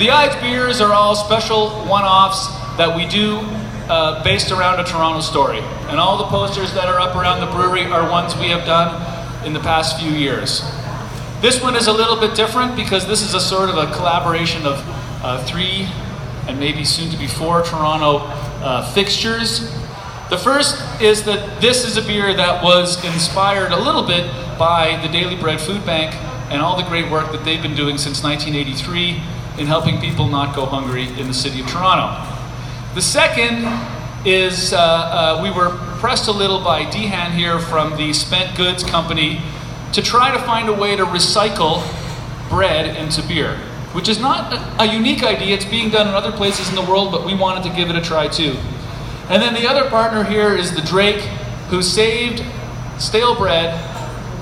The Ides beers are all special one-offs that we do based around a Toronto story. And all the posters that are up around the brewery are ones we have done in the past few years. This one is a little bit different because this is a sort of a collaboration of 3 and maybe soon to be 4 Toronto fixtures. The first is that this is a beer that was inspired a little bit by the Daily Bread Food Bank and all the great work that they've been doing since 1983 in helping people not go hungry in the city of Toronto. The second is we were pressed a little by Dihan here from the Spent Goods Company to try to find a way to recycle bread into beer, which is not a unique idea. It's being done in other places in the world, but we wanted to give it a try too. And then the other partner here is the Drake, who saved stale bread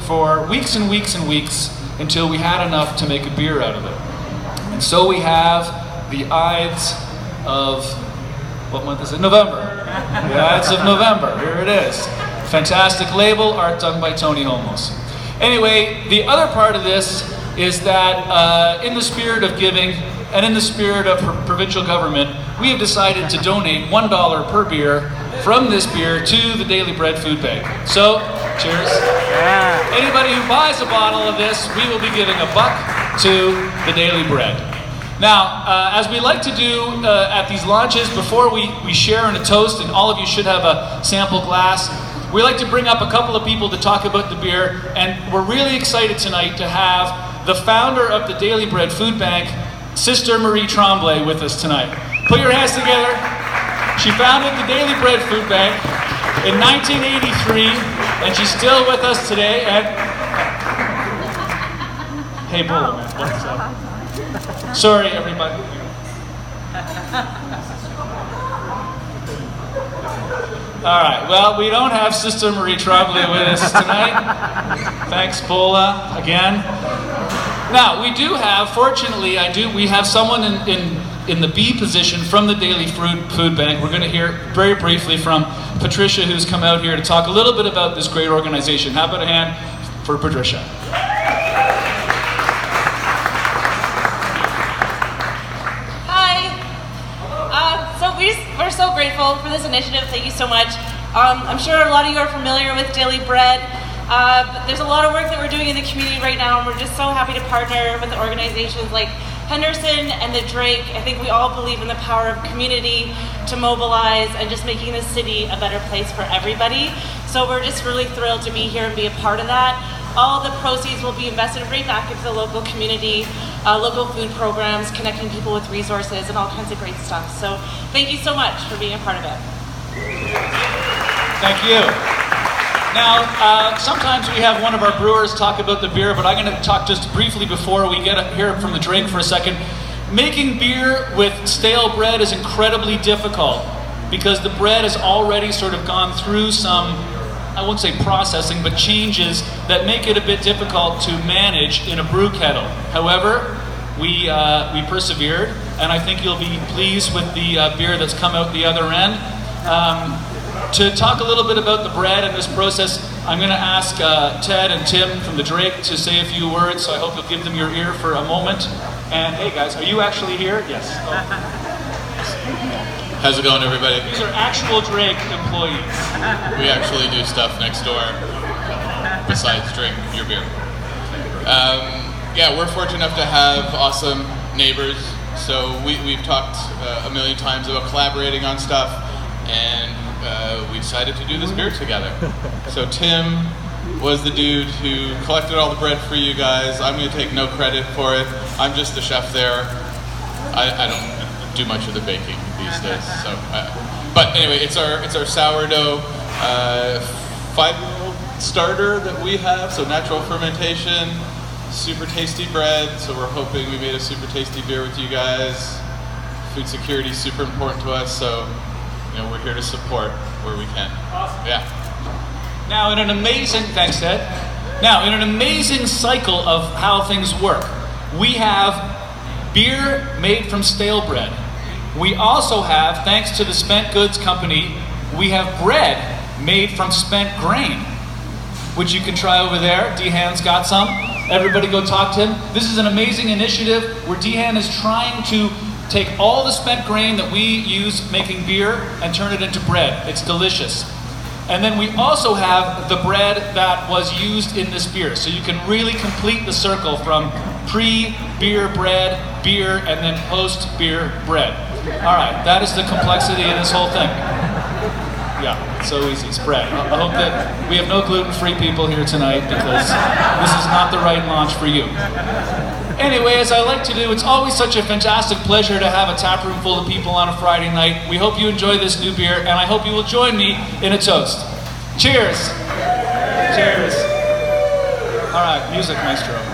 for weeks and weeks and weeks until we had enough to make a beer out of it. And so we have the Ides of, what month is it? November. The Ides of November, here it is. Fantastic label, art done by Tony Homos. Anyway, the other part of this is that in the spirit of giving and in the spirit of provincial government, we have decided to donate $1 per beer from this beer to the Daily Bread Food Bank. So, cheers. Yeah. Anybody who buys a bottle of this, we will be giving $1 to the Daily Bread. Now, as we like to do at these launches, before we share in a toast, and all of you should have a sample glass, we like to bring up a couple of people to talk about the beer, and we're really excited tonight to have the founder of the Daily Bread Food Bank, Sister Marie Tremblay, with us tonight. Put your hands together. She founded the Daily Bread Food Bank in 1983, and she's still with us today. And hey, Bull, what's up? Sorry, everybody. All right, well, we don't have Sister Marie Tremblay with us tonight. Thanks, Paula, again. Now, we do have, fortunately, we have someone in the B position from the Daily Food Bank. We're going to hear very briefly from Patricia, who's come out here to talk a little bit about this great organization. How about a hand for Patricia? We're so grateful for this initiative. Thank you so much. I'm sure a lot of you are familiar with Daily Bread. But there's a lot of work that we're doing in the community right now, and we're just so happy to partner with organizations like Henderson and the Drake. I think we all believe in the power of community to mobilize and just making this city a better place for everybody. So we're just really thrilled to be here and be a part of that. All the proceeds will be invested right back into the local community, local food programs, connecting people with resources and all kinds of great stuff. So thank you so much for being a part of it. Thank you. Now, sometimes we have one of our brewers talk about the beer, but I'm going to talk just briefly before we hear from the Drake for a second. Making beer with stale bread is incredibly difficult because the bread has already sort of gone through some, I won't say processing, but changes that make it a bit difficult to manage in a brew kettle. However, we persevered, and I think you'll be pleased with the beer that's come out the other end. To talk a little bit about the bread and this process, I'm going to ask Ted and Tim from the Drake to say a few words, so I hope you'll give them your ear for a moment. And hey guys, are you actually here? Yes. Oh. How's it going, everybody? These are actual Drake employees. We actually do stuff next door besides drink your beer. Yeah, we're fortunate enough to have awesome neighbors. So we've talked a million times about collaborating on stuff, and we decided to do this beer together. So Tim was the dude who collected all the bread for you guys. I'm going to take no credit for it. I'm just the chef there. I don't do much of the baking these days. So, but anyway, it's our sourdough 5-year-old starter that we have. So natural fermentation, super tasty bread. So we're hoping we made a super tasty beer with you guys. Food security is super important to us. So we're here to support where we can. Awesome. Yeah. Now, in an amazing, thanks, Ted. Now, in an amazing cycle of how things work, we have beer made from stale bread. We also have, thanks to the Spent Goods Company, we have bread made from spent grain, which you can try over there. Dihan's got some. Everybody go talk to him. This is an amazing initiative where Dihan is trying to take all the spent grain that we use making beer and turn it into bread. It's delicious. And then we also have the bread that was used in this beer. So you can really complete the circle from pre-beer bread, beer, and then post-beer bread. All right, that is the complexity of this whole thing. Yeah, it's so easy, it's bread. I hope that we have no gluten-free people here tonight because this is not the right launch for you. Anyway, as I like to do, it's always such a fantastic pleasure to have a tap room full of people on a Friday night. We hope you enjoy this new beer, and I hope you will join me in a toast. Cheers! Cheers! All right, music maestro.